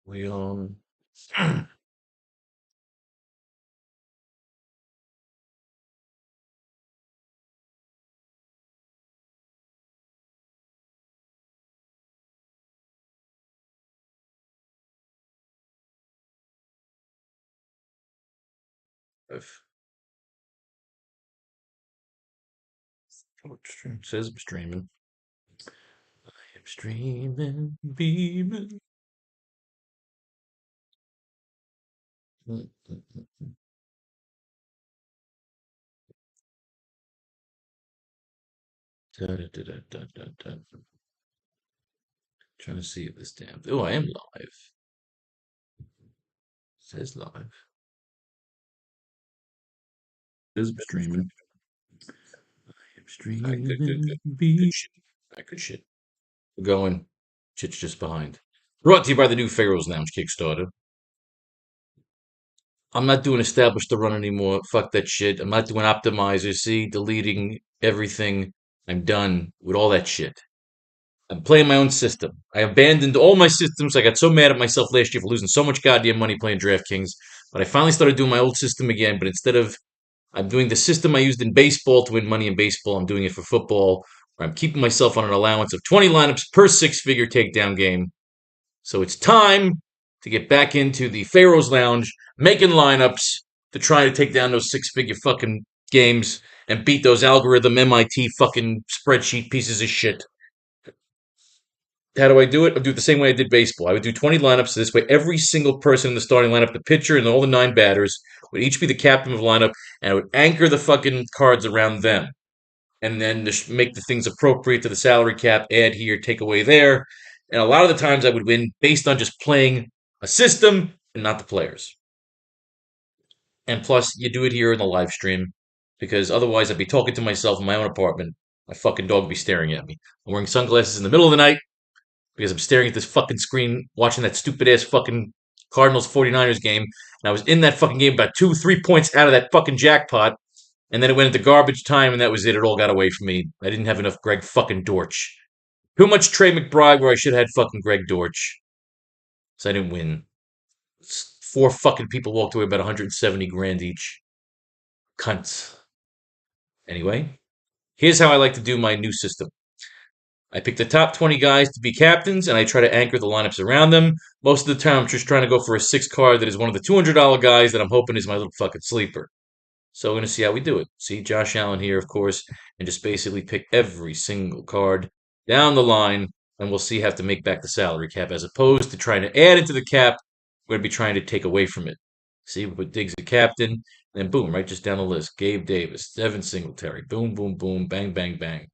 We on. It says I'm streaming. I am streaming, beaming. Da. Trying to see if this damn. Oh, I am live. It says live. It says I'm streaming. I am streaming. Good shit. Good shit. We're going. Shit's just behind. Brought to you by the new Pharaoh's Lounge Kickstarter. I'm not doing establish the run anymore. Fuck that shit. I'm not doing optimizer. See, deleting everything. I'm done with all that shit. I'm playing my own system. I abandoned all my systems. I got so mad at myself last year for losing so much goddamn money playing DraftKings. But I finally started doing my old system again. But instead of I'm doing the system I used in baseball to win money in baseball, I'm doing it for football, where I'm keeping myself on an allowance of 20 lineups per six-figure takedown game. So it's time to get back into the Pharaoh's Lounge, making lineups to try to take down those six-figure fucking games and beat those algorithm MIT fucking spreadsheet pieces of shit. How do I do it? I do it the same way I did baseball. I would do 20 lineups. So this way, every single person in the starting lineup, the pitcher and all the 9 batters, would each be the captain of the lineup, and I would anchor the fucking cards around them. And then just make the things appropriate to the salary cap, add here, take away there. And a lot of the times I would win based on just playing a system and not the players. And plus, you do it here in the live stream because otherwise I'd be talking to myself in my own apartment. My fucking dog would be staring at me. I'm wearing sunglasses in the middle of the night because I'm staring at this fucking screen watching that stupid ass fucking Cardinals 49ers game. And I was in that fucking game about 2-3 points out of that fucking jackpot. And then it went into garbage time, and that was it. It all got away from me. I didn't have enough Greg fucking Dortch. Too much Trey McBride where I should have had fucking Greg Dortch. So I didn't win. 4 fucking people walked away about 170 grand each. Cunts. Anyway, here's how I like to do my new system. I pick the top 20 guys to be captains, and I try to anchor the lineups around them. Most of the time, I'm just trying to go for a 6 card that is one of the $200 guys that I'm hoping is my little fucking sleeper. So we're going to see how we do it. See Josh Allen here, of course, and just basically pick every single card down the line, and we'll see how to make back the salary cap as opposed to trying to add into the cap. We're going to be trying to take away from it. See, we put Diggs a captain, and then boom, right just down the list. Gabe Davis, Devin Singletary, boom, boom, boom, bang, bang, bang.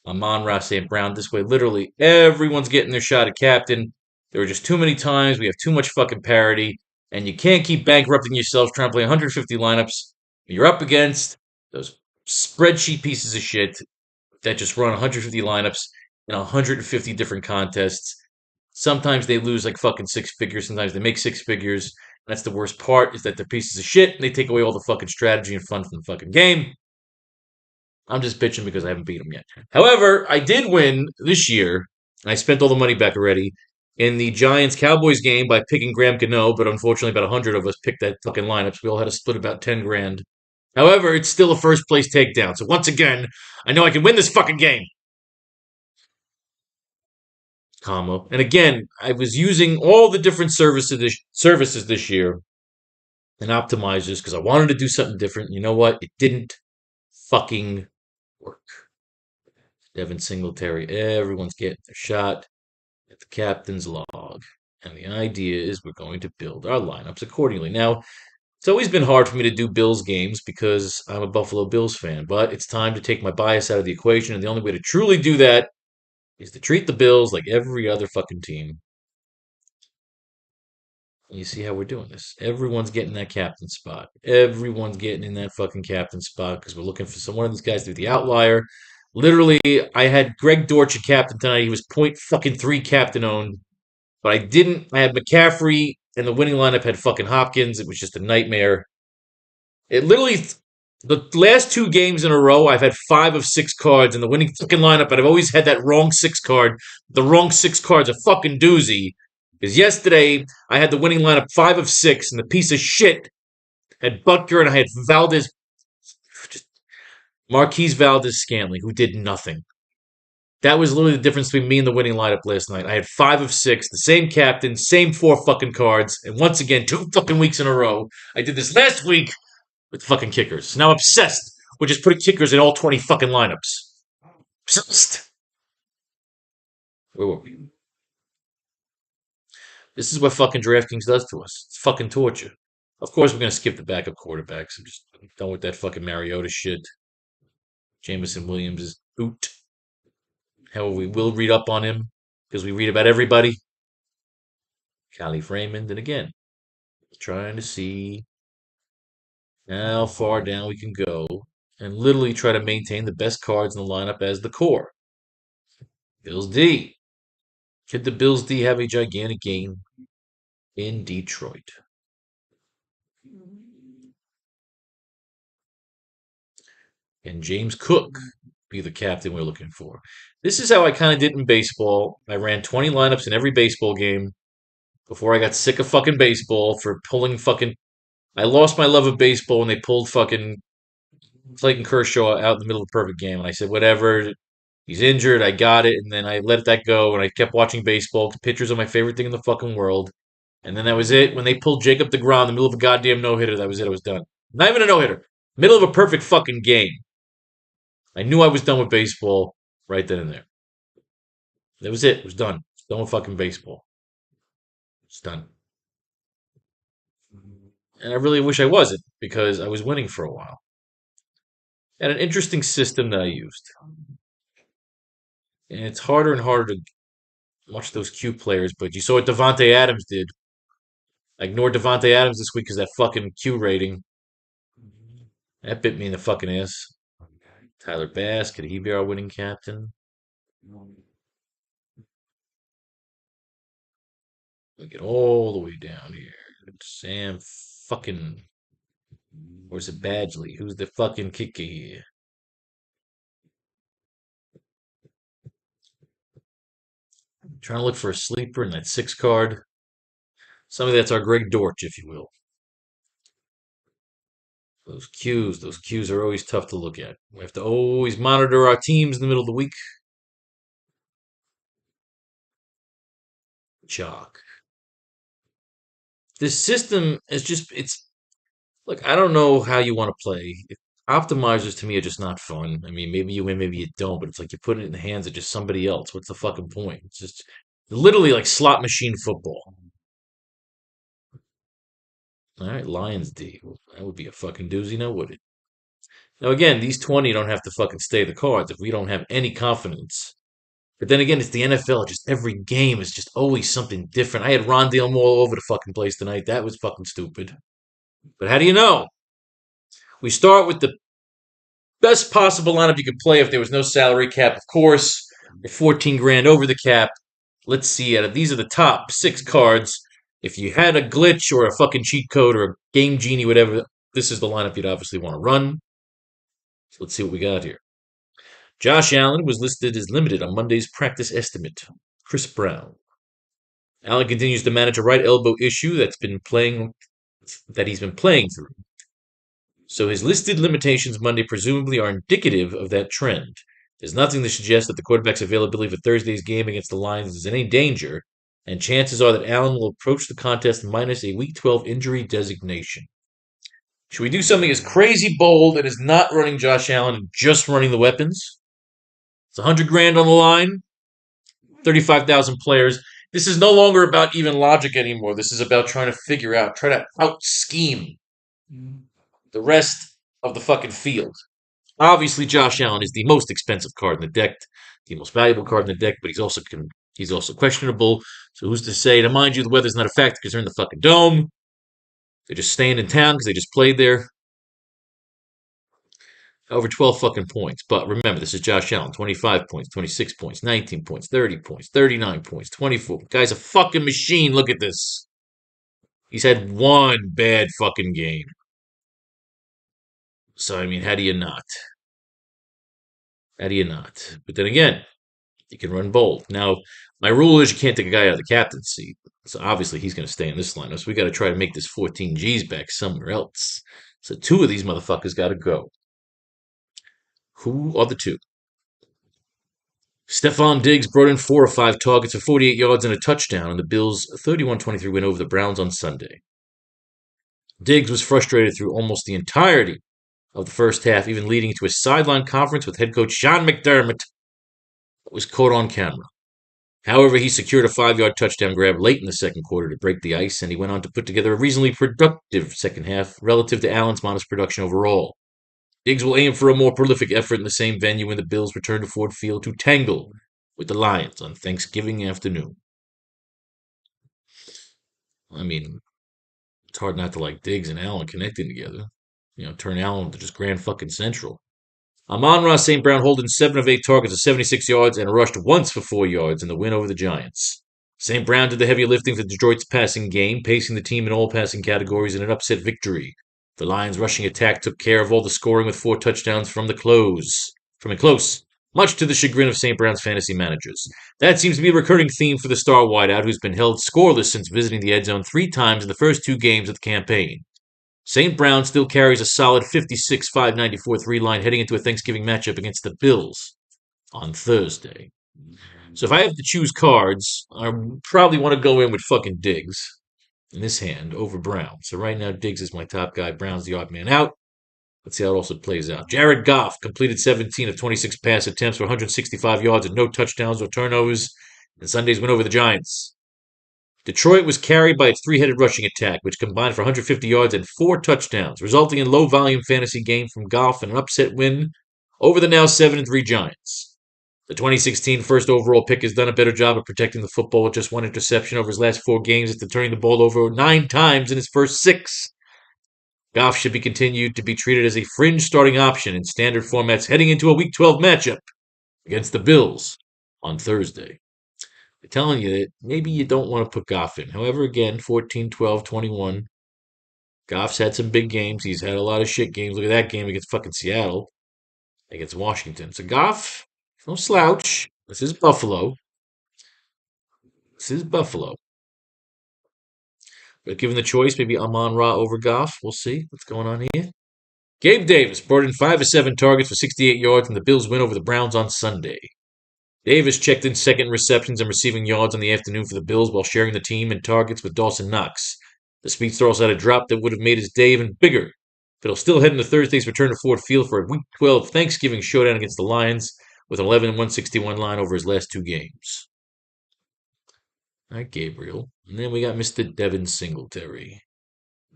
Amon-Ra St. Brown. This way, literally everyone's getting their shot at captain. There are just too many times. We have too much fucking parity, and you can't keep bankrupting yourself trying to play 150 lineups. You're up against those spreadsheet pieces of shit that just run 150 lineups in 150 different contests. Sometimes they lose like fucking 6 figures. Sometimes they make 6 figures. And that's the worst part is that they're pieces of shit and they take away all the fucking strategy and fun from the fucking game. I'm just bitching because I haven't beat them yet. However, I did win this year, and I spent all the money back already in the Giants-Cowboys game by picking Graham Gano, but unfortunately about 100 of us picked that fucking lineup, so we all had to split about 10 grand. However, it's still a first-place takedown, so once again, I know I can win this fucking game. Comma. And again, I was using all the different services this year and optimizers because I wanted to do something different. You know what? It didn't fucking work. Devin Singletary, everyone's getting their shot at the captain's log. And the idea is we're going to build our lineups accordingly. Now, it's always been hard for me to do Bills games because I'm a Buffalo Bills fan, but it's time to take my bias out of the equation. And the only way to truly do that is to treat the Bills like every other fucking team. You see how we're doing this. Everyone's getting that captain spot. Everyone's getting in that fucking captain spot because we're looking for one of these guys to be the outlier. Literally, I had Greg Dortch a captain tonight. He was point fucking 3 captain owned. But I didn't. I had McCaffrey, and the winning lineup had fucking Hopkins. It was just a nightmare. It literally, the last 2 games in a row, I've had 5 of 6 cards in the winning fucking lineup, but I've always had that wrong 6 card. The wrong 6 card's a fucking doozy. Because yesterday I had the winning lineup 5 of 6, and the piece of shit had Butker, and I had Valdez, just Marquise Valdez Scanley, who did nothing. That was literally the difference between me and the winning lineup last night. I had 5 of 6, the same captain, same 4 fucking cards, and once again, 2 fucking weeks in a row. I did this last week with fucking kickers. Now I'm obsessed with just putting kickers in all 20 fucking lineups. Obsessed. Where were we? This is what fucking DraftKings does to us. It's fucking torture. Of course, we're gonna skip the backup quarterbacks. I'm just done with that fucking Mariota shit. Jameson Williams is oot. However, we will read up on him because we read about everybody. Callie Raymond, and again, trying to see how far down we can go and literally try to maintain the best cards in the lineup as the core. Bills D. Could the Bills D have a gigantic game in Detroit? And James Cook be the captain we're looking for. This is how I kind of did in baseball. I ran 20 lineups in every baseball game before I got sick of fucking baseball for pulling fucking. I lost my love of baseball when they pulled fucking Clayton Kershaw out in the middle of the perfect game. And I said, whatever, he's injured, I got it. And then I let that go and I kept watching baseball. Pitchers are my favorite thing in the fucking world. And then that was it. When they pulled Jacob DeGrom in the middle of a goddamn no hitter, that was it. I was done. Not even a no hitter. Middle of a perfect fucking game. I knew I was done with baseball right then and there. That was it. It was done. Done with fucking baseball. It's done. And I really wish I wasn't because I was winning for a while. And an interesting system that I used. And it's harder and harder to watch those Q players, but you saw what Devontae Adams did. I ignored Devontae Adams this week because that fucking Q rating. That bit me in the fucking ass. Tyler Bass, could he be our winning captain? We get all the way down here. Sam fucking. Where's it Badgley? Who's the fucking kicker here? Trying to look for a sleeper in that 6 card. Somebody that's our Greg Dortch, if you will. Those cues are always tough to look at. We have to always monitor our teams in the middle of the week. Chalk. This system is just, it's, look, I don't know how you want to play. Optimizers to me are just not fun. I mean, maybe you win, maybe you don't, but it's like you put it in the hands of just somebody else. What's the fucking point? It's just literally like slot machine football. All right, Lions D. Well, that would be a fucking doozy, now would it? Now, again, these 20 don't have to fucking stay the cards if we don't have any confidence. But then again, it's the NFL. Just every game is just always something different. I had Rondale Moore all over the fucking place tonight. That was fucking stupid. But how do you know? We start with the best possible lineup you could play if there was no salary cap, of course. We're 14 grand over the cap. Let's see. These are the top 6 cards. If you had a glitch or a fucking cheat code or a game genie, whatever, this is the lineup you'd obviously want to run. So let's see what we got here. Josh Allen was listed as limited on Monday's practice estimate. Chris Brown. Allen continues to manage a right elbow issue that he's been playing through. So his listed limitations Monday presumably are indicative of that trend. There's nothing to suggest that the quarterback's availability for Thursday's game against the Lions is in any danger, and chances are that Allen will approach the contest minus a Week 12 injury designation. Should we do something as crazy bold and is not running Josh Allen and just running the weapons? It's 100 grand on the line, 35,000 players. This is no longer about even logic anymore. This is about trying to figure out, try to out scheme the rest of the fucking field. Obviously, Josh Allen is the most expensive card in the deck, the most valuable card in the deck, but he's also questionable. So who's to say? To mind you, the weather's not a factor because they're in the fucking dome. They're just staying in town because they just played there. Over 12 fucking points. But remember, this is Josh Allen. 25 points, 26 points, 19 points, 30 points, 39 points, 24. Guy's a fucking machine. Look at this. He's had one bad fucking game. So, I mean, how do you not? How do you not? But then again, you can run bold. Now, my rule is you can't take a guy out of the captain's seat. So obviously he's going to stay in this lineup. So we got to try to make this 14 G's back somewhere else. So two of these motherfuckers got to go. Who are the two? Stephon Diggs brought in 4 of 5 targets for 48 yards and a touchdown in the Bills' 31-23 win over the Browns on Sunday. Diggs was frustrated through almost the entirety of the first half, even leading to a sideline conference with head coach Sean McDermott that was caught on camera. However, he secured a 5-yard touchdown grab late in the second quarter to break the ice, and he went on to put together a reasonably productive second half relative to Allen's modest production overall. Diggs will aim for a more prolific effort in the same venue when the Bills return to Ford Field to tangle with the Lions on Thanksgiving afternoon. I mean, it's hard not to like Diggs and Allen connecting together. Turn Allen into just Grand fucking Central. Amon-Ra St. Brown holding 7 of 8 targets for 76 yards and rushed once for 4 yards in the win over the Giants. St. Brown did the heavy lifting for Detroit's passing game, pacing the team in all passing categories in an upset victory. The Lions' rushing attack took care of all the scoring with 4 touchdowns from in close, much to the chagrin of St. Brown's fantasy managers. That seems to be a recurring theme for the star wideout, who's been held scoreless since visiting the Ed Zone 3 times in the first 2 games of the campaign. St. Brown still carries a solid 56-5-94 3-line heading into a Thanksgiving matchup against the Bills on Thursday. So if I have to choose cards, I probably want to go in with fucking Diggs in this hand over Brown. So right now, Diggs is my top guy. Brown's the odd man out. Let's see how it also plays out. Jared Goff completed 17 of 26 pass attempts for 165 yards and no touchdowns or turnovers in Sunday's win over the Giants. Detroit was carried by its 3-headed rushing attack, which combined for 150 yards and 4 touchdowns, resulting in low-volume fantasy game from Goff and an upset win over the now 7-3 Giants. The 2016 first overall pick has done a better job of protecting the football with just 1 interception over his last 4 games after turning the ball over 9 times in his first 6. Goff should be continued to be treated as a fringe starting option in standard formats heading into a Week 12 matchup against the Bills on Thursday. I'm telling you that maybe you don't want to put Goff in. However, again, 14, 12, 21. Goff's had some big games. He's had a lot of shit games. Look at that game against fucking Seattle, against Washington. So Goff, no slouch. This is Buffalo. But given the choice, maybe Amon-Ra over Goff. We'll see what's going on here. Gabe Davis brought in 5 of 7 targets for 68 yards in the Bills' win over the Browns on Sunday. Davis checked in second receptions and receiving yards on the afternoon for the Bills while sharing the team in targets with Dawson Knox. The speedster also had a drop that would have made his day even bigger, but he'll still head into Thursday's return to Ford Field for a Week 12 Thanksgiving showdown against the Lions with an 11-161 line over his last 2 games. All right, Gabriel. And then we got Mr. Devin Singletary.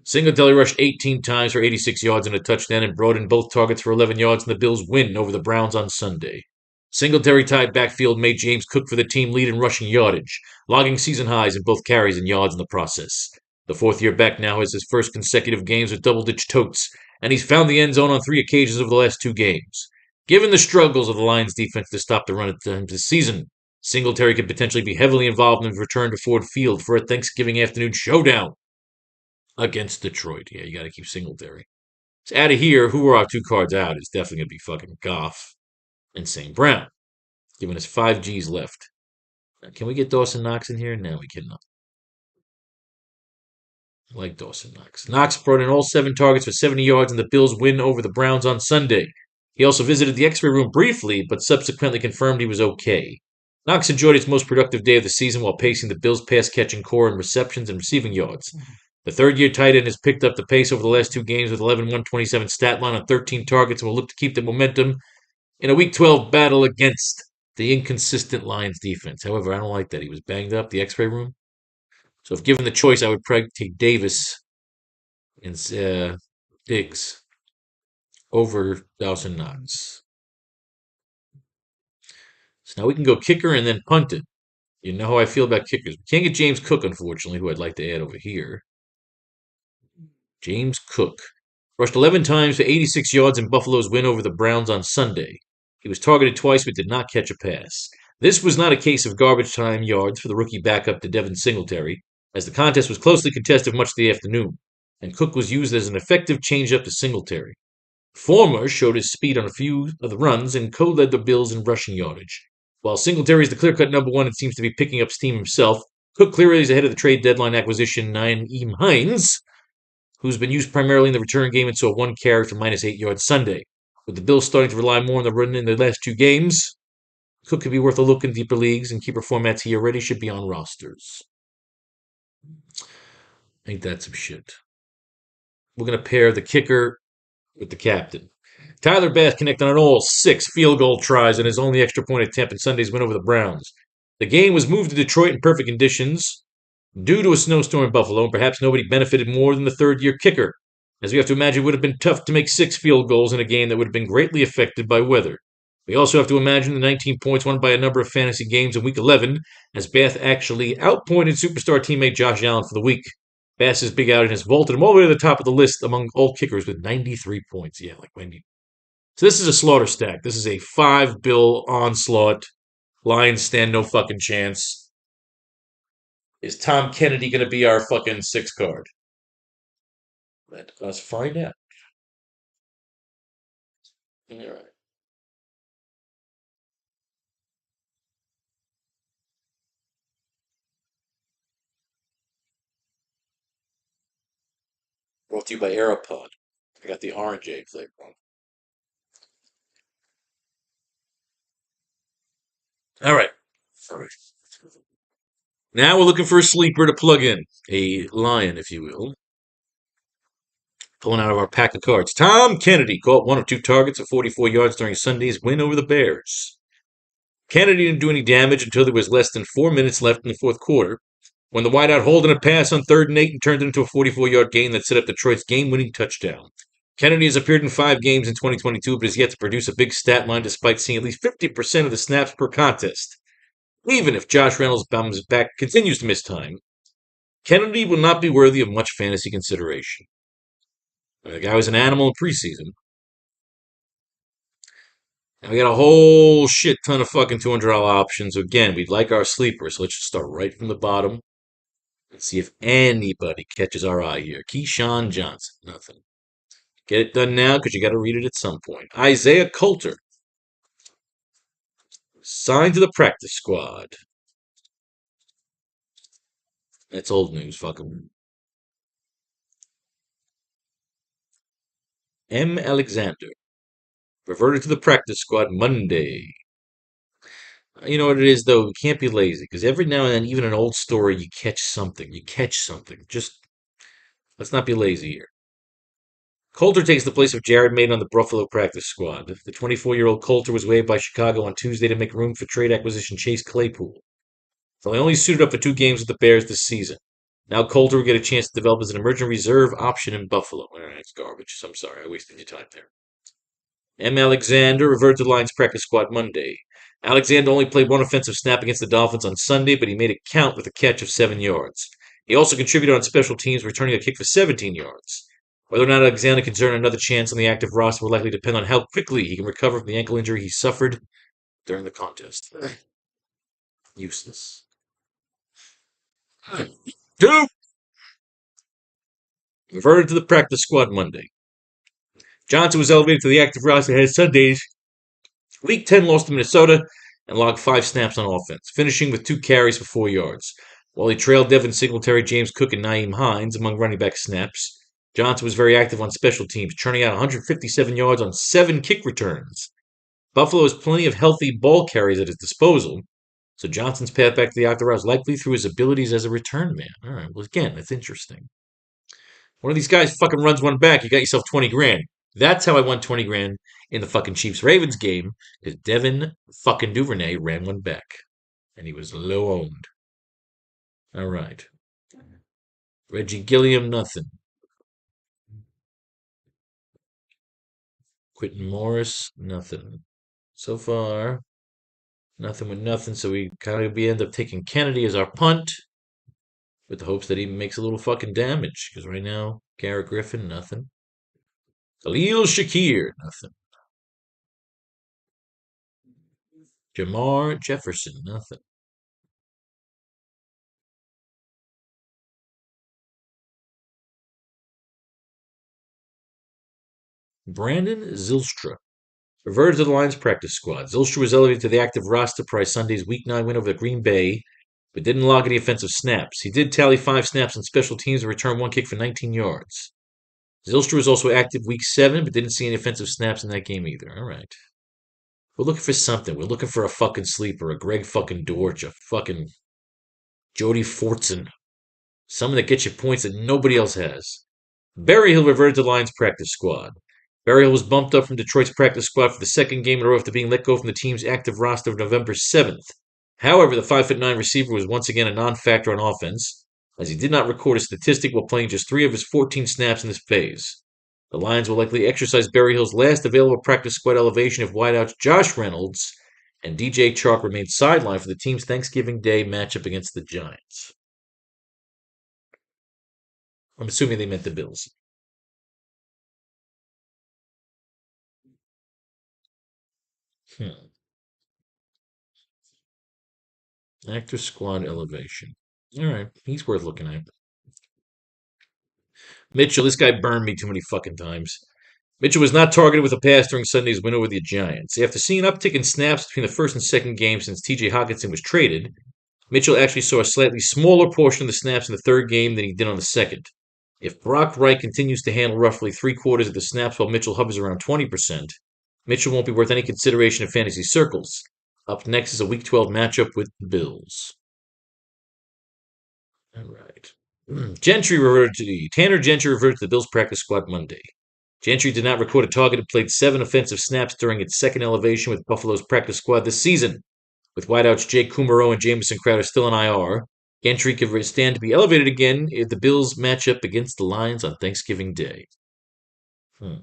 Singletary rushed 18 times for 86 yards and a touchdown and brought in both targets for 11 yards in the Bills' win over the Browns on Sunday. Singletary tied backfield made James Cook for the team lead in rushing yardage, logging season highs in both carries and yards in the process. The fourth-year back now has his first consecutive games with double-digit totes, and he's found the end zone on 3 occasions over the last 2 games. Given the struggles of the Lions' defense to stop the run at times this season, Singletary could potentially be heavily involved in his return to Ford Field for a Thanksgiving afternoon showdown against Detroit. Yeah, you got to keep Singletary. So out of here, who are our 2 cards out? It's definitely going to be fucking Goff and St. Brown, giving us 5 G's left. Now, can we get Dawson Knox in here? No, we cannot. I like Dawson Knox. Knox brought in all 7 targets for 70 yards in the Bills' win over the Browns on Sunday. He also visited the X-ray room briefly, but subsequently confirmed he was okay. Knox enjoyed his most productive day of the season while pacing the Bills' pass-catching core in receptions and receiving yards. The third-year tight end has picked up the pace over the last 2 games with 11-127 stat line on 13 targets and will look to keep the momentum in a Week 12 battle against the inconsistent Lions defense. However, I don't like that. He was banged up, the X-ray room. So if given the choice, I would probably take Davis and Diggs over Dawson Knox. So now we can go kicker and then punt it. You know how I feel about kickers. We can't get James Cook, unfortunately, who I'd like to add over here. James Cook rushed 11 times for 86 yards in Buffalo's win over the Browns on Sunday. He was targeted twice but did not catch a pass. This was not a case of garbage time yards for the rookie backup to Devin Singletary, as the contest was closely contested much of the afternoon, and Cook was used as an effective changeup to Singletary. Former showed his speed on a few of the runs and co-led the Bills in rushing yardage. While Singletary is the clear-cut number 1 and seems to be picking up steam himself, Cook clearly is ahead of the trade deadline acquisition Naeem Hines, who's been used primarily in the return game and saw one carry for -8 yards Sunday. With the Bills starting to rely more on the run in their last two games, Cook could be worth a look in deeper leagues, and keeper formats he already should be on rosters. Ain't that some shit? We're going to pair the kicker with the captain. Tyler Bass connected on all 6 field goal tries in his only extra point attempt in Sunday's win over the Browns. The game was moved to Detroit in perfect conditions due to a snowstorm in Buffalo, and perhaps nobody benefited more than the third-year kicker, as we have to imagine it would have been tough to make 6 field goals in a game that would have been greatly affected by weather. We also have to imagine the 19 points won by a number of fantasy games in Week 11, as Bass actually outpointed superstar teammate Josh Allen for the week. Bass's big outing has vaulted him all the way to the top of the list among all kickers with 93 points. Yeah, like Wendy. So this is a slaughter stack. This is a 5-bill onslaught. Lions stand no fucking chance. Is Tom Kennedy going to be our fucking 6 card? Let us find out. All right. Brought to you by Aeropod. I got the orange egg flavor one. All right. All right. Now we're looking for a sleeper to plug in. A lion, if you will. Pulling out of our pack of cards. Tom Kennedy caught 1 of 2 targets at 44 yards during Sunday's win over the Bears. Kennedy didn't do any damage until there was less than 4 minutes left in the fourth quarter, when the wideout holding a pass on 3rd and 8 and turned it into a 44-yard gain that set up Detroit's game-winning touchdown. Kennedy has appeared in 5 games in 2022, but has yet to produce a big stat line despite seeing at least 50% of the snaps per contest. Even if Josh Reynolds' back continues to miss time, Kennedy will not be worthy of much fantasy consideration. The guy was an animal in preseason. And we got a whole shit ton of fucking $200 options. Again, we'd like our sleepers, so let's just start right from the bottom and see if anybody catches our eye here. Keyshawn Johnson, nothing. Get it done now because you got to read it at some point. Isaiah Coulter, signed to the practice squad. That's old news, fuck him. M. Alexander, reverted to the practice squad Monday. You know what it is, though? You can't be lazy, because every now and then, even an old story, you catch something. You catch something. Just, let's not be lazy here. Coulter takes the place of Jared Maiden on the Buffalo practice squad. The 24-year-old Coulter was waived by Chicago on Tuesday to make room for trade acquisition Chase Claypool. So he only suited up for 2 games with the Bears this season. Now Coulter will get a chance to develop as an emerging reserve option in Buffalo. All right, it's garbage. I'm sorry, I wasted your time there. M. Alexander reverted to the Lions practice squad Monday. Alexander only played 1 offensive snap against the Dolphins on Sunday, but he made it count with a catch of 7 yards. He also contributed on special teams, returning a kick for 17 yards. Whether or not Alexander can earn another chance on the active roster will likely depend on how quickly he can recover from the ankle injury he suffered during the contest. Useless. 2. Reverted to the practice squad Monday. Johnson was elevated to the active roster ahead of Sunday's Week 10 loss to Minnesota and logged 5 snaps on offense, finishing with 2 carries for 4 yards. While he trailed Devin Singletary, James Cook, and Naeem Hines among running back snaps, Johnson was very active on special teams, churning out 157 yards on 7 kick returns. Buffalo has plenty of healthy ball carries at his disposal, so Johnson's path back to the active route is likely through his abilities as a return man. All right, well, again, that's interesting. One of these guys fucking runs one back, you got yourself 20 grand. That's how I won 20 grand in the fucking Chiefs-Ravens game, because Devin fucking Duvernay ran one back, and he was low-owned. All right. Reggie Gilliam, nothing. Quentin Morris, nothing. So far, nothing with nothing, so we kind of end up taking Kennedy as our punt, with the hopes that he makes a little fucking damage, because right now, Garrett Griffin, nothing. Khalil Shakir, nothing. Jamar Jefferson, nothing. Brandon Zylstra reverted to the Lions practice squad. Zylstra was elevated to the active roster prior Sunday's Week 9 win over Green Bay but didn't log any offensive snaps. He did tally 5 snaps on special teams and return 1 kick for 19 yards. Zylstra was also active week 7, but didn't see any offensive snaps in that game either. All right. We're looking for something. We're looking for a fucking sleeper, a Greg fucking Dortch, a fucking Jody Fortson. Someone that gets you points that nobody else has. Berryhill reverted to Lions practice squad. Berryhill was bumped up from Detroit's practice squad for the second game in a row after being let go from the team's active roster of November 7th. However, the 5'9" receiver was once again a non-factor on offense, as he did not record a statistic while playing just 3 of his 14 snaps in this phase. The Lions will likely exercise Berryhill's last available practice squad elevation if wideouts Josh Reynolds and DJ Chark remain sidelined for the team's Thanksgiving Day matchup against the Giants. I'm assuming they meant the Bills. Actor squad elevation. All right, he's worth looking at. Mitchell, this guy burned me too many fucking times. Mitchell was not targeted with a pass during Sunday's win over the Giants. After seeing an uptick in snaps between the first and second game since TJ Hockenson was traded, Mitchell actually saw a slightly smaller portion of the snaps in the third game than he did on the second. If Brock Wright continues to handle roughly 3/4 of the snaps while Mitchell hovers around 20%, Mitchell won't be worth any consideration in fantasy circles. Up next is a Week 12 matchup with the Bills. All right. Tanner Gentry reverted to the Bills practice squad Monday. Gentry did not record a target and played 7 offensive snaps during its second elevation with Buffalo's practice squad this season. With wideouts Jake Kumaro and Jamison Crowder still in IR, Gentry could stand to be elevated again if the Bills match up against the Lions on Thanksgiving Day. God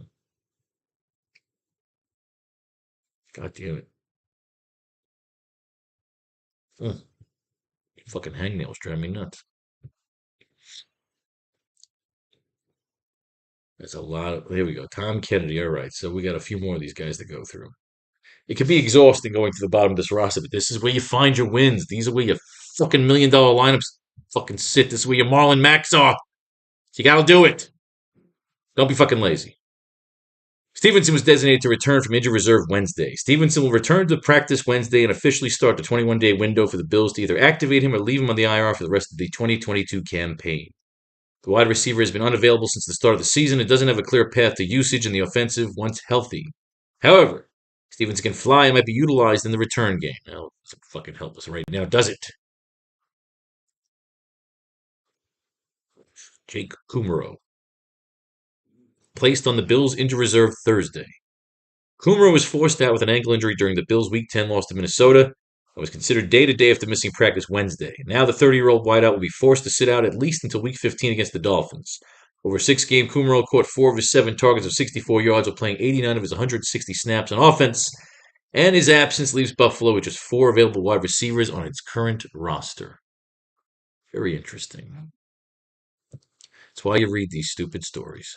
damn it. Fucking hangnails drive me nuts. There's a lot of. Here we go. Tom Kennedy. All right. So we got a few more of these guys to go through. It can be exhausting going to the bottom of this roster, but this is where you find your wins. These are where your fucking $1 million lineups fucking sit. This is where your Marlon Macks are. So you gotta do it. Don't be fucking lazy. Stevenson was designated to return from injured reserve Wednesday. Stevenson will return to practice Wednesday and officially start the 21-day window for the Bills to either activate him or leave him on the IR for the rest of the 2022 campaign. The wide receiver has been unavailable since the start of the season and doesn't have a clear path to usage in the offensive once healthy. However, Stevenson can fly and might be utilized in the return game. Now, it doesn't fucking help us right now, does it? Jake Kumaro. Placed on the Bills' injured reserve Thursday. Kumaro was forced out with an ankle injury during the Bills' Week 10 loss to Minnesota and was considered day-to-day after missing practice Wednesday. Now the 30-year-old wideout will be forced to sit out at least until Week 15 against the Dolphins. Over a 6-game, Kumaro caught 4 of his 7 targets of 64 yards while playing 89 of his 160 snaps on offense, and his absence leaves Buffalo with just 4 available wide receivers on its current roster. Very interesting. That's why you read these stupid stories.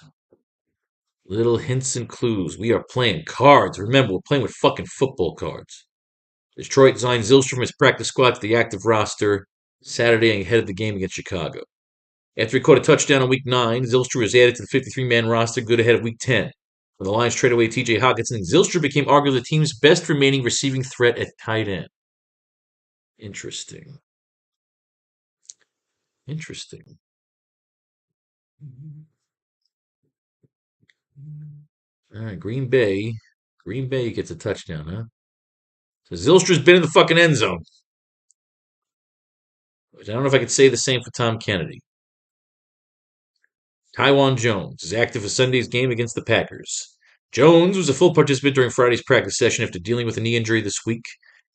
Little hints and clues. We are playing cards. Remember, we're playing with fucking football cards. Detroit signed Zylstra from his practice squad to the active roster Saturday ahead of the game against Chicago. After he caught a touchdown on Week 9, Zylstra was added to the 53-man roster good ahead of Week 10. When the Lions traded away TJ Hockenson, Zylstra became arguably the team's best remaining receiving threat at tight end. Interesting. All right, Green Bay. Green Bay gets a touchdown, huh? So Zylstra's been in the fucking end zone. I don't know if I could say the same for Tom Kennedy. Taiwan Jones is active for Sunday's game against the Packers. Jones was a full participant during Friday's practice session after dealing with a knee injury this week.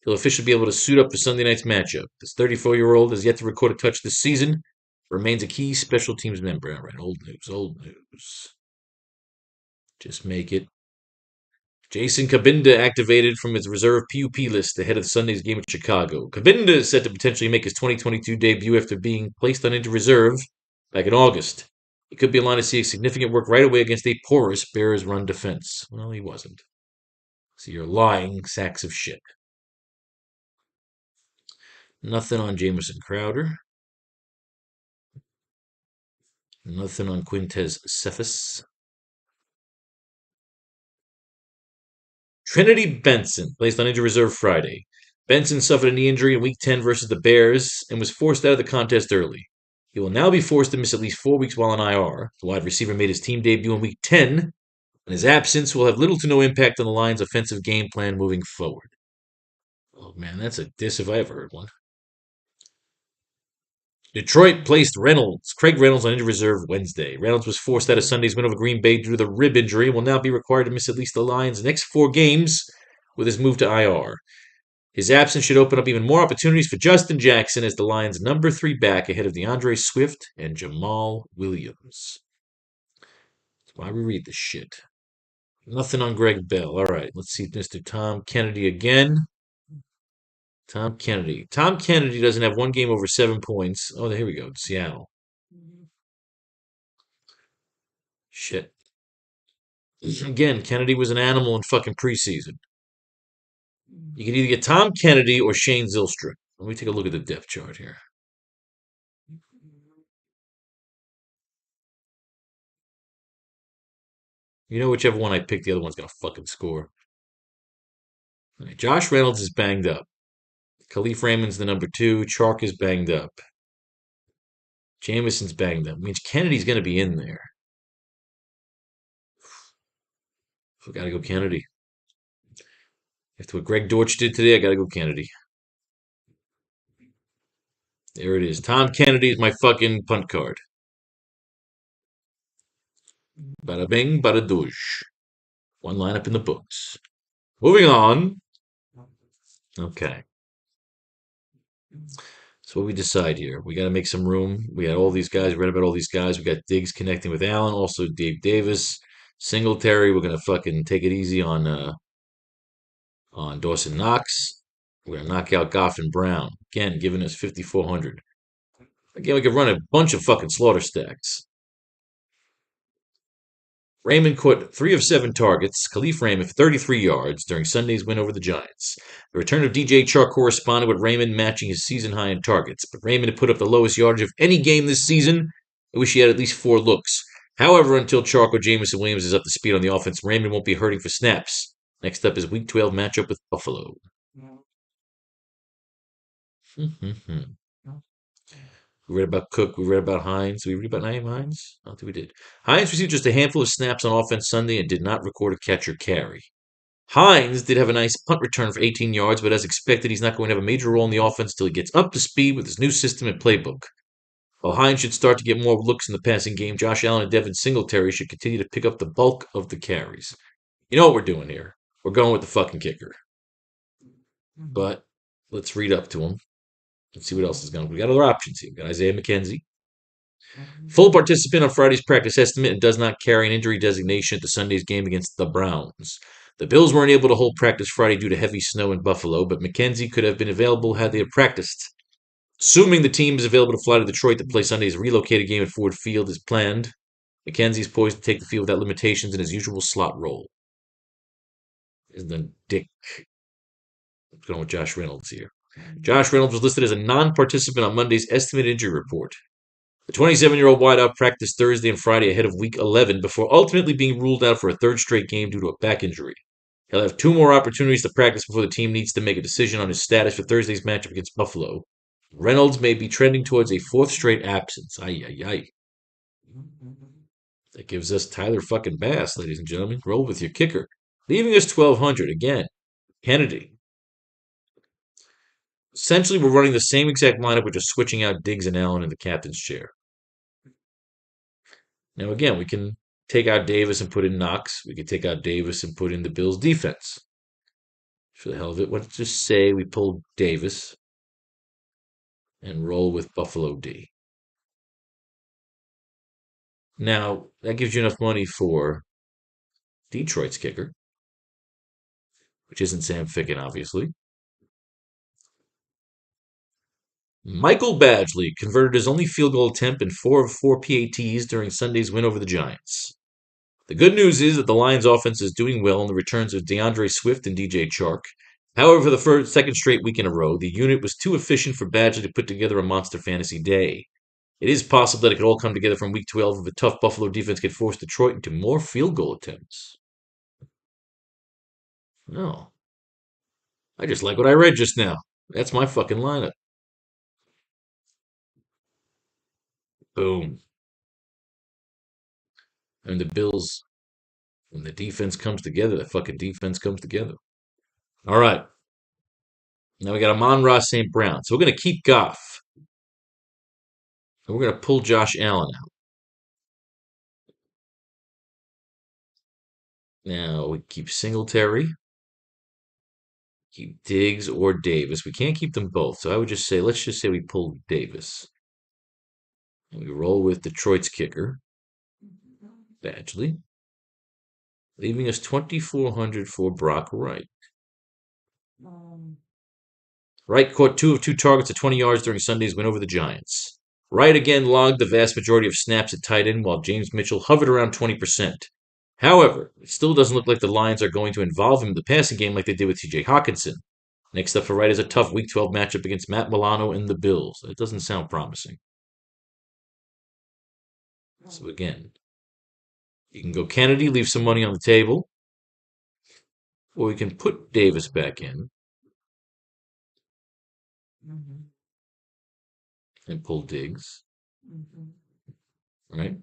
He'll officially be able to suit up for Sunday night's matchup. This 34-year-old has yet to record a touch this season. Remains a key special teams member. All right, old news. Just make it. Jason Cabinda activated from his reserve PUP list ahead of Sunday's game at Chicago. Cabinda is set to potentially make his 2022 debut after being placed on injured reserve back in August. He could be in line to see significant work right away against a porous Bears run defense. Well, he wasn't. So you're lying sacks of shit. Nothing on Jamison Crowder. Nothing on Quintez Cephas. Trinity Benson, placed on injured reserve Friday. Benson suffered a knee injury in Week 10 versus the Bears and was forced out of the contest early. He will now be forced to miss at least 4 weeks while on IR. The wide receiver made his team debut in Week 10, and his absence will have little to no impact on the Lions' offensive game plan moving forward. Oh man, that's a diss if I ever heard one. Detroit placed Craig Reynolds on injured reserve Wednesday. Reynolds was forced out of Sunday's win over Green Bay due to the rib injury and will now be required to miss at least the Lions' next 4 games with his move to IR. His absence should open up even more opportunities for Justin Jackson as the Lions' number 3 back ahead of DeAndre Swift and Jamal Williams. That's why we read this shit. Nothing on Greg Bell. All right, let's see Mr. Tom Kennedy again. Tom Kennedy. Tom Kennedy doesn't have one game over 7 points. Oh, here we go. Seattle. Shit. Again, Kennedy was an animal in fucking preseason. You can either get Tom Kennedy or Shane Zylstra. Let me take a look at the depth chart here. You know, whichever one I pick, the other one's going to fucking score. Right, Josh Reynolds is banged up. Khalif Raymond's the number 2. Chark is banged up. Jameson's banged up. Means Kennedy's going to be in there. So got to go Kennedy. After what Greg Dortch did today, I got to go Kennedy. There it is. Tom Kennedy is my fucking punt card. Bada bing, bada douche. One lineup in the books. Moving on. Okay. So what we decide here? We got to make some room. We got all these guys. We read about all these guys. We got Diggs connecting with Allen. Also Dave Davis, Singletary. We're gonna fucking take it easy on Dawson Knox. We're gonna knock out Goff and Brown again, giving us 5,400. Again, we could run a bunch of fucking slaughter stacks. Raymond caught 3 of 7 targets. Khalif Raymond for 33 yards during Sunday's win over the Giants. The return of DJ Chark corresponded with Raymond matching his season high in targets, but Raymond had put up the lowest yardage of any game this season. I wish he had at least 4 looks. However, until Chark or Jameson Williams is up to speed on the offense, Raymond won't be hurting for snaps. Next up is Week 12 matchup with Buffalo. We read about Cook. We read about Hines. Did we read about Naeem Hines? I don't think we did. Hines received just a handful of snaps on offense Sunday and did not record a catch or carry. Hines did have a nice punt return for 18 yards, but as expected, he's not going to have a major role in the offense until he gets up to speed with his new system and playbook. While Hines should start to get more looks in the passing game, Josh Allen and Devin Singletary should continue to pick up the bulk of the carries. You know what we're doing here. We're going with the fucking kicker. But let's read up to him. Let's see what else is going on. We got other options here. We got Isaiah McKenzie. Full participant on Friday's practice estimate and does not carry an injury designation at the Sunday's game against the Browns. The Bills weren't able to hold practice Friday due to heavy snow in Buffalo, but McKenzie could have been available had they have practiced. Assuming the team is available to fly to Detroit to play Sunday's relocated game at Ford Field as planned, McKenzie is poised to take the field without limitations in his usual slot role. Isn't the dick going with Josh Reynolds here? Josh Reynolds was listed as a non-participant on Monday's estimated injury report. The 27-year-old wideout practiced Thursday and Friday ahead of Week 11 before ultimately being ruled out for a 3rd straight game due to a back injury. He'll have 2 more opportunities to practice before the team needs to make a decision on his status for Thursday's matchup against Buffalo. Reynolds may be trending towards a 4th straight absence. That gives us Tyler fucking Bass, ladies and gentlemen. Roll with your kicker. Leaving us 1,200 again. Kennedy. Essentially, we're running the same exact lineup. We're just switching out Diggs and Allen in the captain's chair. Now, again, we can take out Davis and put in Knox. We could take out Davis and put in the Bills' defense. For the hell of it, let's just say we pull Davis and roll with Buffalo D. Now, that gives you enough money for Detroit's kicker, which isn't Sam Ficken, obviously. Michael Badgley converted his only field goal attempt in 4 of 4 PATs during Sunday's win over the Giants. The good news is that the Lions' offense is doing well in the returns of DeAndre Swift and DJ Chark. However, for the second straight week in a row, the unit was too efficient for Badgley to put together a monster fantasy day. It is possible that it could all come together from Week 12 if a tough Buffalo defense could force Detroit into more field goal attempts. No. I just like what I read just now. That's my fucking lineup. Boom. And the Bills, when the defense comes together, the fucking defense comes together. All right. Now we got Amon-Ra St. Brown. So we're going to keep Goff. And we're going to pull Josh Allen out. Now we keep Singletary, keep Diggs or Davis. We can't keep them both. So I would just say, let's just say we pull Davis. And we roll with Detroit's kicker, Badgley, leaving us 2,400 for Brock Wright. Wright caught 2 of 2 targets at 20 yards during Sunday's win over the Giants. Wright again logged the vast majority of snaps at tight end, while James Mitchell hovered around 20%. However, it still doesn't look like the Lions are going to involve him in the passing game like they did with TJ Hockenson. Next up for Wright is a tough Week 12 matchup against Matt Milano and the Bills. It doesn't sound promising. So again, you can go Kennedy, leave some money on the table, or we can put Davis back in and pull Diggs, right?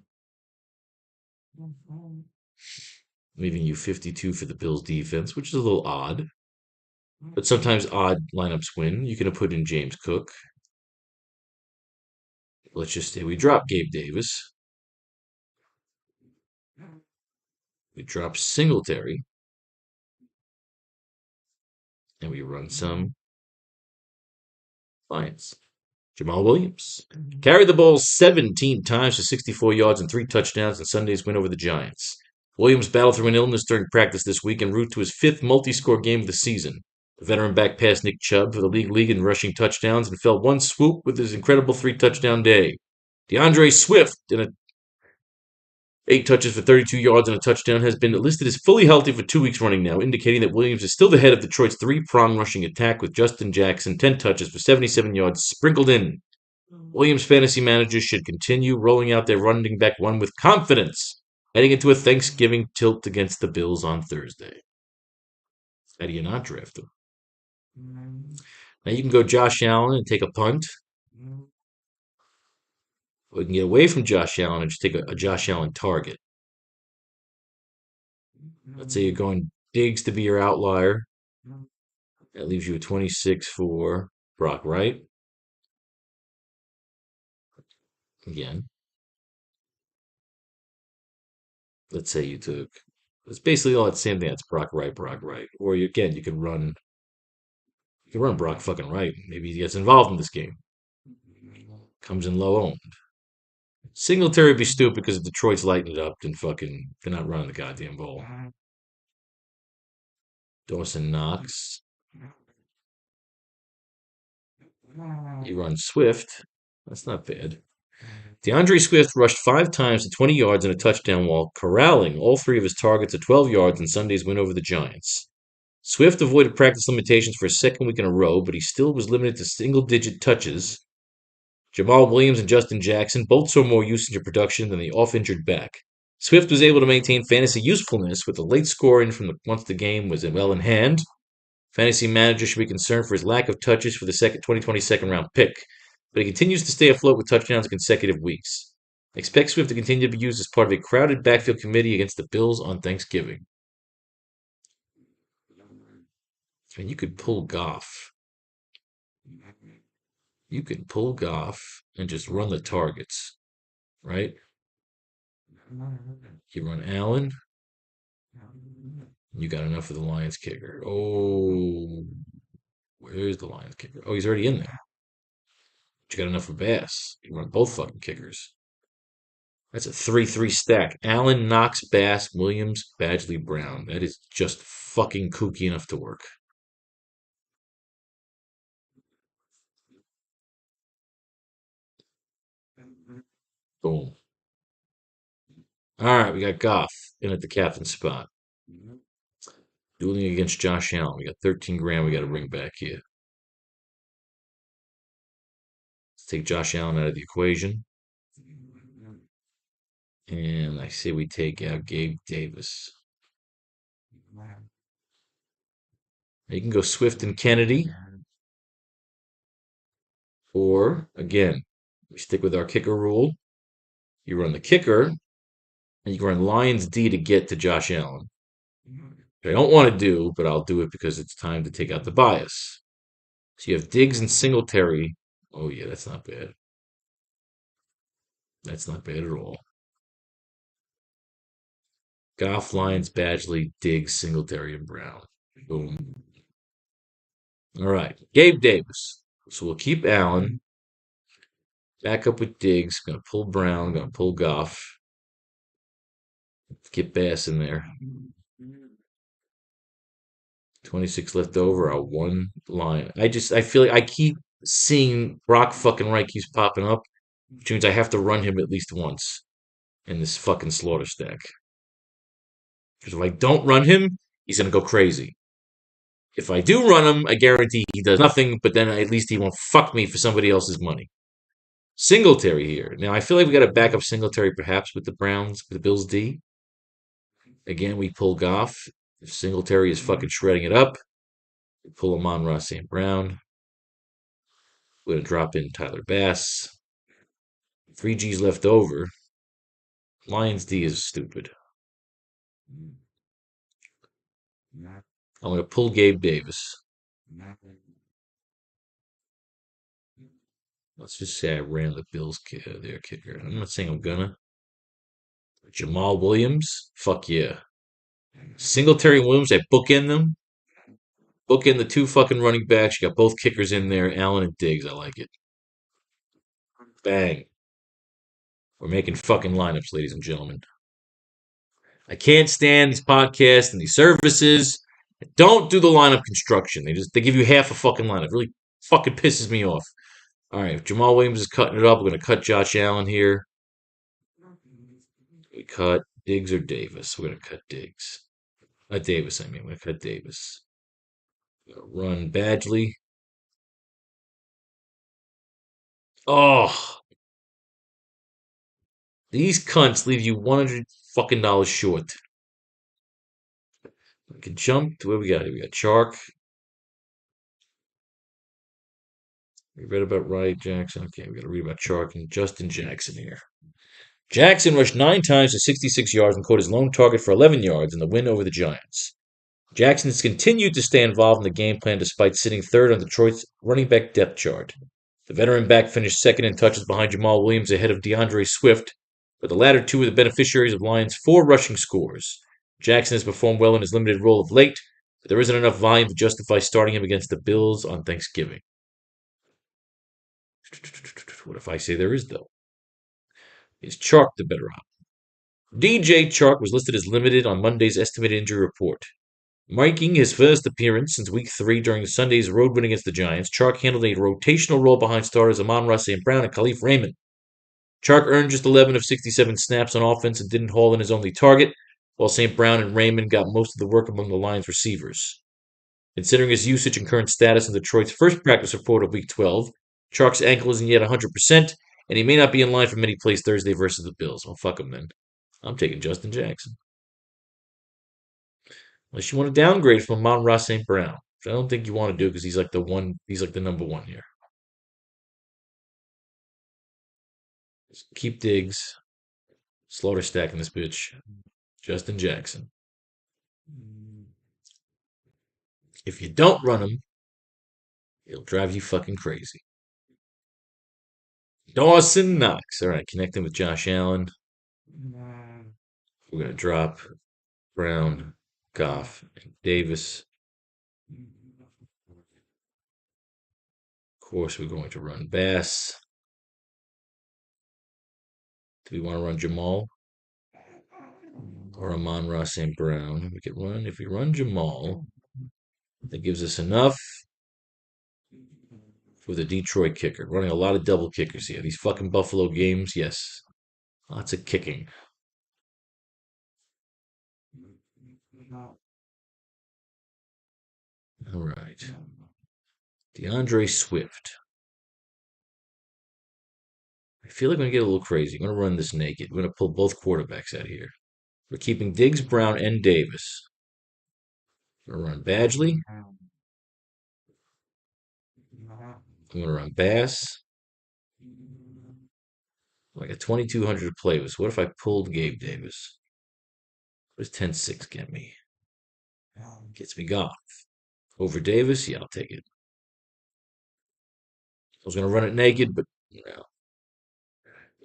Leaving you 52 for the Bills defense, which is a little odd. But sometimes odd lineups win. You can put in James Cook. Let's just say we drop Gabe Davis. We drop Singletary. And we run some Lions. Jamal Williams carried the ball 17 times for 64 yards and 3 touchdowns in Sunday's win over the Giants. Williams battled through an illness during practice this week en route to his 5th multi-score game of the season. The veteran back passed Nick Chubb for the league in rushing touchdowns and fell one swoop with his incredible 3-touchdown day. DeAndre Swift, in a 8 touches for 32 yards and a touchdown, has been listed as fully healthy for 2 weeks running now, indicating that Williams is still the head of Detroit's 3-prong rushing attack, with Justin Jackson 10 touches for 77 yards sprinkled in. Williams fantasy managers should continue rolling out their running back one with confidence, heading into a Thanksgiving tilt against the Bills on Thursday. How do you not draft him? Now you can go Josh Allen and take a punt. We can get away from Josh Allen and just take a Josh Allen target. Let's say you're going Diggs to be your outlier. That leaves you a 26 for Brock Wright. Again. Let's say you took, it's basically all that same thing. That's Brock Wright. Or you can run Brock fucking Wright. Maybe he gets involved in this game. Comes in low owned. Singletary would be stupid because Detroit's lighting it up and fucking they're not running the goddamn ball. Dawson Knox. You run Swift. That's not bad. DeAndre Swift rushed 5 times to 20 yards and a touchdown while corralling all 3 of his targets at 12 yards in Sunday's win over the Giants. Swift avoided practice limitations for a second week in a row, but he still was limited to single-digit touches. Jamal Williams and Justin Jackson both saw more usage and production than the off-injured back. Swift was able to maintain fantasy usefulness with the late scoring from once the game was well in hand. Fantasy managers should be concerned for his lack of touches for the 2020 second-round pick, but he continues to stay afloat with touchdowns in consecutive weeks. Expect Swift to continue to be used as part of a crowded backfield committee against the Bills on Thanksgiving. I mean, you could pull Goff. You can pull Goff and just run the targets, right? You run Allen. You got enough for the Lions kicker. Oh, where's the Lions kicker? Oh, he's already in there. But you got enough for Bass. You run both fucking kickers. That's a 3-3 stack. Allen, Knox, Bass, Williams, Badgley, Brown. That is just fucking kooky enough to work. Boom. All right, we got Goff in at the captain spot. Dueling against Josh Allen. We got 13 grand we got to bring back here. Let's take Josh Allen out of the equation. And I say we take out Gabe Davis. You can go Swift and Kennedy, or again, we stick with our kicker rule. You run the kicker, and you can run Lions D to get to Josh Allen. Which I don't want to do, but I'll do it because it's time to take out the bias. So you have Diggs and Singletary. Oh yeah, that's not bad. That's not bad at all. Goff, Lions, Badgley, Diggs, Singletary, and Brown. Boom. All right, Gabe Davis. So we'll keep Allen. Back up with Diggs. Gonna pull Brown. Gonna pull Goff. Get Bass in there. 26 left over. I'll one line. I feel like I keep seeing Brock fucking Wright keeps popping up, which means I have to run him at least once in this fucking slaughter stack. Because if I don't run him, he's gonna go crazy. If I do run him, I guarantee he does nothing, but then at least he won't fuck me for somebody else's money. Singletary here. Now I feel like we got to back up Singletary perhaps with the Browns, with the Bills D. Again, we pull Goff. If Singletary is fucking shredding it up, we pull Amon-Ra St. Brown. We're going to drop in Tyler Bass. 3G's left over. Lions D is stupid. I'm going to pull Gabe Davis. Let's just say I ran the Bills their kicker. I'm not saying I'm gonna. Jamal Williams, fuck yeah. Singletary and Williams, I bookend them. Bookend the two fucking running backs. You got both kickers in there, Allen and Diggs. I like it. Bang. We're making fucking lineups, ladies and gentlemen. I can't stand these podcasts and these services. Don't do the lineup construction. They give you half a fucking lineup. It really fucking pisses me off. All right, if Jamal Williams is cutting it up, we're gonna cut Josh Allen here. We cut Diggs or Davis. We're gonna cut Diggs. Not Davis, I mean. We're gonna cut Davis. Run Badgley. Oh, these cunts leave you 100 fucking dollars short. We can jump to where we got here. We got Chark. We read about Wright Jackson. Okay, we got to read about Chark and Justin Jackson here. Jackson rushed 9 times for 66 yards and caught his lone target for 11 yards in the win over the Giants. Jackson has continued to stay involved in the game plan despite sitting third on Detroit's running back depth chart. The veteran back finished second in touches behind Jamal Williams ahead of DeAndre Swift, but the latter two were the beneficiaries of Lions' 4 rushing scores. Jackson has performed well in his limited role of late, but there isn't enough volume to justify starting him against the Bills on Thanksgiving. What if I say there is, though? Is Chark the better option? DJ Chark was listed as limited on Monday's estimated injury report. Making his first appearance since Week 3 during Sunday's road win against the Giants, Chark handled a rotational role behind starters Amon-Ra St. Brown and Khalif Raymond. Chark earned just 11 of 67 snaps on offense and didn't haul in his only target, while St. Brown and Raymond got most of the work among the Lions' receivers. Considering his usage and current status in Detroit's first practice report of Week 12, Chark's ankle isn't yet 100%, and he may not be in line for many plays Thursday versus the Bills. Well, fuck him then. I'm taking Justin Jackson. Unless you want to downgrade from Amon-Ra St. Brown, which I don't think you want to do because he's like the number one here. Just keep Diggs. Slaughter stacking this bitch. Justin Jackson. If you don't run him, he'll drive you fucking crazy. Dawson Knox. All right, connecting with Josh Allen. We're going to drop Brown, Goff, and Davis. Of course, we're going to run Bass. Do we want to run Jamal or Amon-Ra St. Brown? We could run, if we run Jamal, that gives us enough for the Detroit kicker. Running a lot of double kickers here. These fucking Buffalo games, yes. Lots of kicking. All right. DeAndre Swift. I feel like we're going to get a little crazy. We're going to run this naked. We're going to pull both quarterbacks out of here. We're keeping Diggs, Brown, and Davis. We're going to run Badgley. I'm going to run Bass. I got 2,200 to play with. So what if I pulled Gabe Davis? What does 10-6 get me? Gets me Goff. Over Davis? Yeah, I'll take it. I was going to run it naked, but no.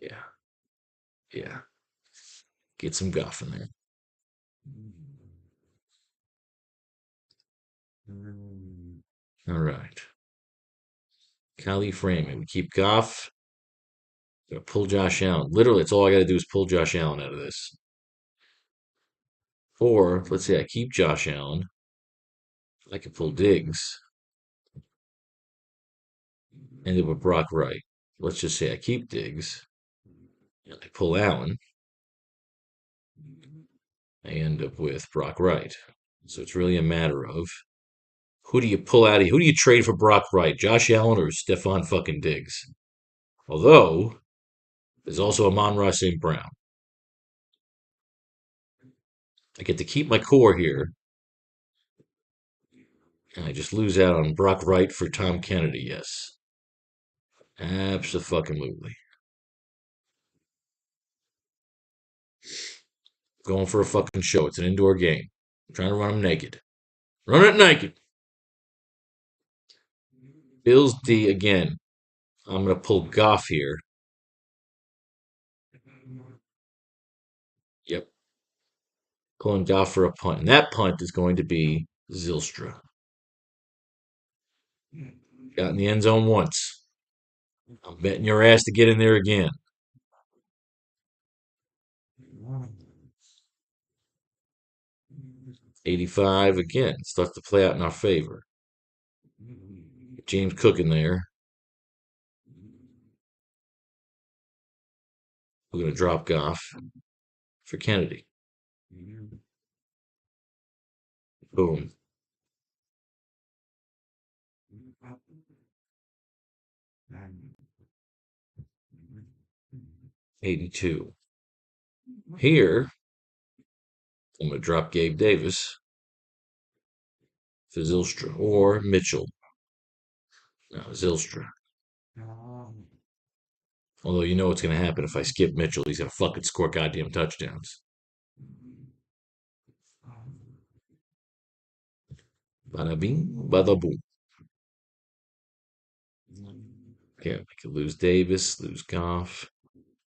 Yeah. Yeah. Get some Goff in there. All right. Kali Freeman. We keep Goff. Gonna pull Josh Allen. Literally, it's all I got to do is pull Josh Allen out of this. Or, let's say I keep Josh Allen. I can pull Diggs. End up with Brock Wright. Let's just say I keep Diggs. And I pull Allen. I end up with Brock Wright. So it's really a matter of who do you pull out of here? Who do you trade for Brock Wright? Josh Allen or Stephon fucking Diggs? Although, there's also Amon-Ra St. Brown. I get to keep my core here. And I just lose out on Brock Wright for Tom Kennedy, yes. Absolutely. Going for a fucking show. It's an indoor game. I'm trying to run them naked. Run it naked. Bills D again. I'm going to pull Goff here. Yep. Pulling Goff for a punt. And that punt is going to be Zylstra. Got in the end zone once. I'm betting your ass to get in there again. 85 again. Starts to play out in our favor. James Cook in there. We're going to drop Goff for Kennedy. Boom. 82. Here, I'm going to drop Gabe Davis for Zylstra or Mitchell. No, Zylstra. Although you know what's going to happen if I skip Mitchell. He's going to fucking score goddamn touchdowns. Bada bing, bada boom. Okay, we could lose Davis, lose Goff.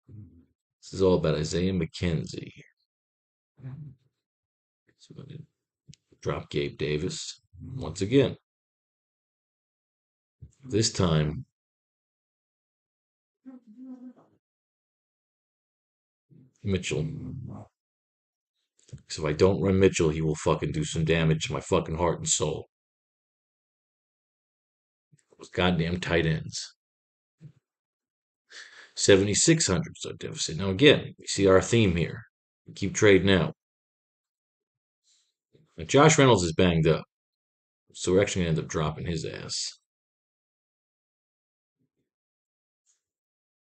This is all about Isaiah McKenzie. So I'm going to drop Gabe Davis once again. This time, Mitchell. So if I don't run Mitchell, he will fucking do some damage to my fucking heart and soul. Those goddamn tight ends. 7,600 so deficit. Now again, we see our theme here. We keep trading out. Now Josh Reynolds is banged up. So we're actually going to end up dropping his ass.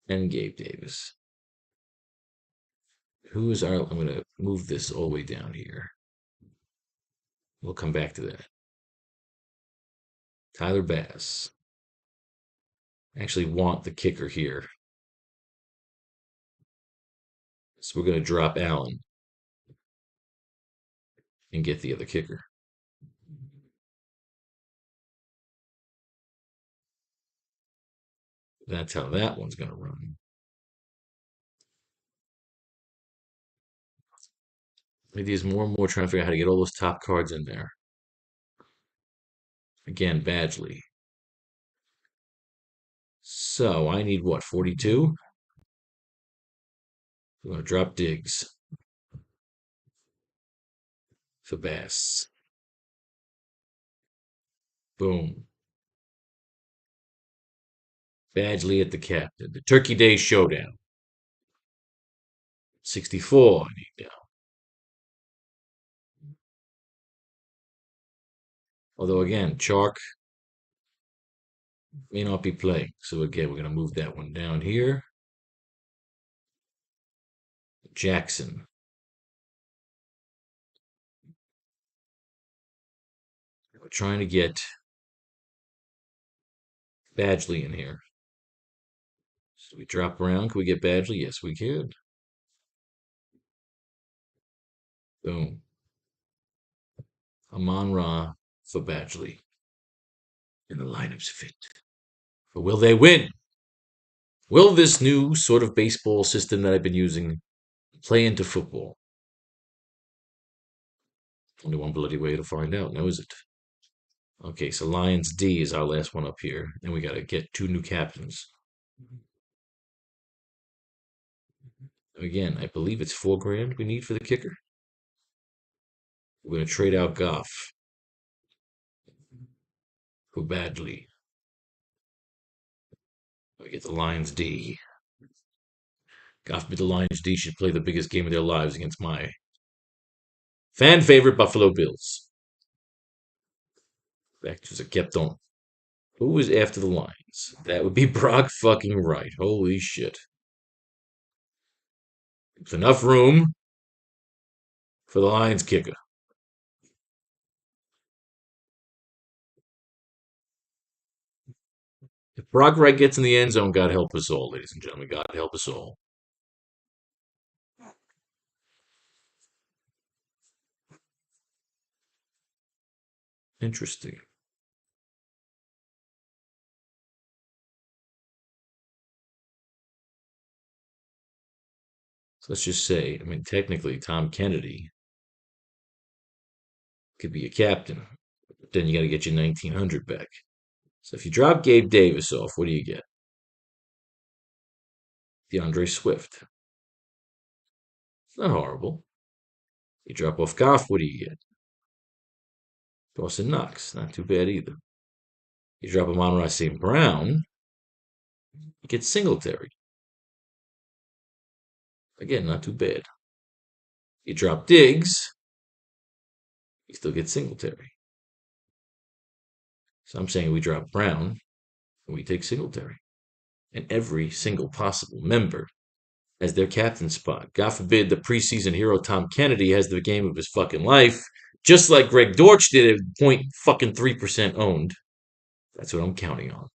And Gabe Davis. Who is our... I'm going to move this all the way down here. We'll come back to that. Tyler Bass. I actually want the kicker here. So we're going to drop Allen and get the other kicker. That's how that one's going to run. Ideas more and more trying to figure out how to get all those top cards in there. Again, Badgley. So I need what, 42? We're going to drop Diggs for Bass. Boom. Badgley at the captain. The Turkey Day Showdown. 64 I need now. Although again, Chark may not be playing. So again, we're going to move that one down here. Jackson. We're trying to get Badgley in here. So we drop around. Can we get Badgley? Yes, we can. Boom. Amon Ra for Badgley. And the lineup's fit. But will they win? Will this new sort of baseball system that I've been using play into football? Only one bloody way to find out, now is it? Okay, so Lions D is our last one up here. And we got to get 2 new captains. Again, I believe it's 4 grand we need for the kicker. We're going to trade out Goff for Badgley. We get the Lions D. Goff with the Lions D should play the biggest game of their lives against my fan favorite Buffalo Bills. Back to the kept on. Who is after the Lions? That would be Brock fucking Wright. Holy shit. There's enough room for the Lions kicker. If Brock Wright gets in the end zone, God help us all, ladies and gentlemen. God help us all. Interesting. So let's just say, I mean, technically, Tom Kennedy could be a captain. But then you got to get your 1900 back. So if you drop Gabe Davis off, what do you get? DeAndre Swift. It's not horrible. You drop off Goff, what do you get? Dawson Knox. Not too bad either. You drop him on St. Brown, you get Singletary. Again, not too bad. You drop Diggs, you still get Singletary. So I'm saying we drop Brown and we take Singletary. And every single possible member as their captain spot. God forbid the preseason hero Tom Kennedy has the game of his fucking life, just like Greg Dortch did at 0.3% owned. That's what I'm counting on.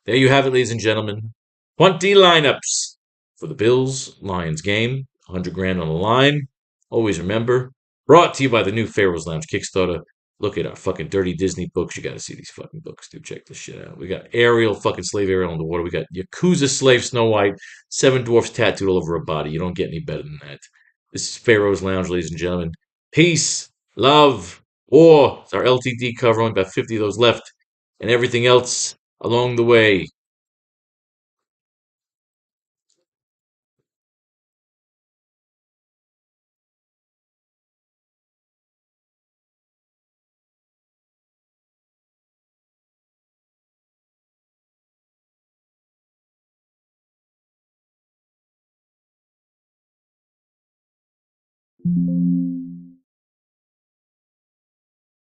There you have it, ladies and gentlemen. 20 lineups for the Bills Lions game. 100 grand on the line. Always remember, brought to you by the new Pharaoh's Lounge Kickstarter. Look at our fucking dirty Disney books. You got to see these fucking books, dude. Check this shit out. We got Ariel, fucking slave Ariel in the water. We got Yakuza slave Snow White, 7 dwarfs tattooed all over her body. You don't get any better than that. This is Pharaoh's Lounge, ladies and gentlemen. Peace, love, war. It's our LTD cover. Only about 50 of those left. And everything else along the way.